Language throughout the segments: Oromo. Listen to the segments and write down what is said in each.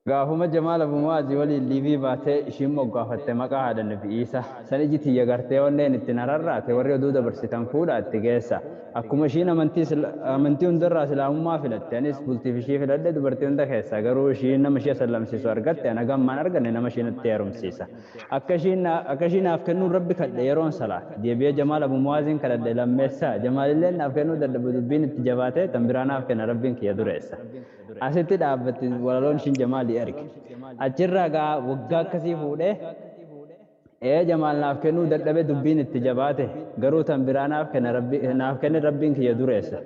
Gaafuma Jamaal Abumaazii waliin liivii baatee ishiin moggaafatte maqaa haadha Nabi Iisaa. Sana iji tiyya gartee onneen itti nararraate warri oduu dabarsitan fuudhaa itti geessa. Akkuma ishiin amantii hundarraa islaamummaa filatte anis bultiif ishii filadhe dubartii hunda keessa garuu ishiin nama ishee sallamsiisu argatte ana gammaan arganne nama ishiin itti heerumsiisa. Akka ishiin naaf kennuu rabbi kadhe yeroon salaate deebi'ee Jamaal Abumaaziin kadhadhe lammeessaa Jamaalillee naaf kennuu dadhabu dubbiin itti jabaatee tan biraa naaf kenna rabbiin kiyya dureessa. Asitti dhaabbatti walaloon ishiin Jamaalii erge. Achirraa gaa waggaa akkasii fuudhee Jamaal naaf kennuu dadhabe dubbiin itti jabaate garuu tan biraa naaf kenne rabbiin kiyya dureessa.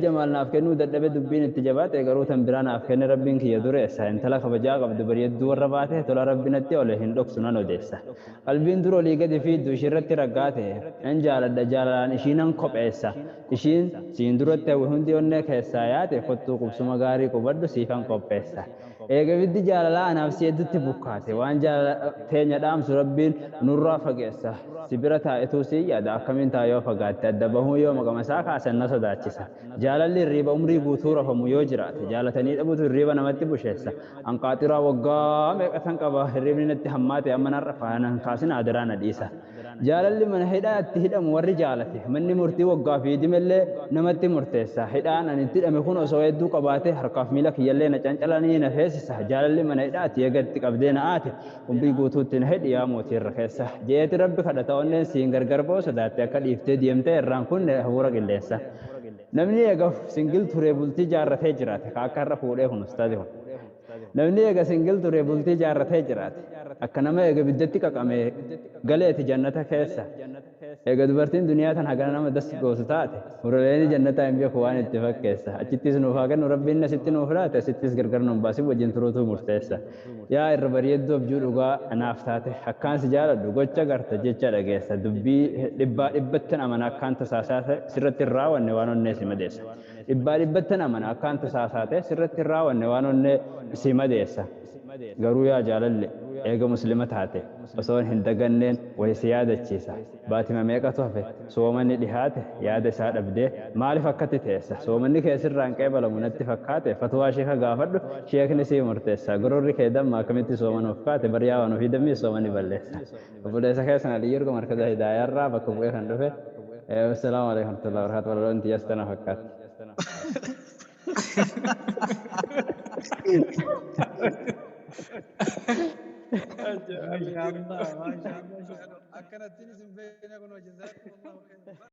Jamaal naaf kennuu dadhabe dubbiin itti jabaate garuu tan biraa naaf kenne rabbiin kiyya dureessa. Intala kabajaa qabdu bareedduu warra baate tola rabbi natti ole hin dhoksu nan odeessa. Qalbiin dur olii gadi fiiddu ishirratti raggaate nan jaaladha jaalalaan ishiinan kopheessa. Ishiin siin duratti hawwi hundi onnee keessaa yaate kottuu qubsuma gaarii qubadhu siifan qopheessa. Eegabiddi jaalalaa anaaf si hedduutti bukkaate waan teenya dhaamsu rabbiin nurraa fageessa. Sibira taa'ituu si yaada akkamiin taayoo fagaatte adda bahuu yoo maqama isaa kaasan na sodaachisa. Jaalalli hirriiba umrii guutuu rafamu yoo jiraate jaalatanii dhabutu hirriiba namatti busheessa. Anqaaxiraa waggaa meeqatan qaba hirriibni natti hammaate amma narra faanan kaasin adiraa na dhiisa. Jaalalli mana hidhaa itti hidhamu warri jaalate manni murtii waggaa fi dimellee namatti murteessa. Hidhaan ani itti hidhame kun osoo hedduu qabaate harkaaf miila kiyyallee na cancalanii na feesisa. Jaalalli mana hidhaati eegatti qabdee na aate umrii guutuutti na hidhi yaa mootii irra keessa. Jeeti rabbi kadhata onneen siin gargar ba'u sodaatte akka dhiiftee deemtee irraan kun hafuura qilleessa. Namni eegaaf singil turee bultii jaarratee jiraate akka irra fuudhee kun ustaati kun. Namni eega singil turee bultii jaarratee jiraate akka nama eega biddatti qaqamee galeeti jannata keessa. Eega dubartiin duniyaa tan hagana nama dasti goosu taate huraleeni jannataa hin beeku waan itti fakkeessa. Achittis nuuf haa kennu rabbiin asitti nuuf laate asittis gargar nuun baasii wajjin turuutu murteessa. Yaa irra bareedduu abjuu dhugaa anaaf taate akkaan si jaaladhu gocha garta jecha dhageessa. Dubbii dhibbattan amana akkaan tasaasaate sirratti hin raawwanne waan onnee si madeessa. Dhibbattan amana akkaan tasaasaate sirratti hin raawwanne waan onnee si madeessa. Garuu yaa jaalalle eega muslima taate osoo hin daganneen wayi si yaadachiisa. Baatima meeqatu hafe soomanni dhihaate yaada isaa dhabdee maaliif akkatti teessa soomanni keessirraan qeebalamu natti fakkaate fatwaa sheeka gaafadhu sheekni si murteessa gororri kee damma akkamitti soomanuuf kaate bariyaa waan ofii dammii soomani balleessa. Obboleessa keessan Aliyyii Erga markaza hidaayaarraa bakka bu'ee kan dhufe. Assalaamu alaikum warahmatullahi wabarakatuh. Walaloon tiyyaas tana fakkaate. ما شاء الله ما شاء الله أكنت تنسى بينك وبين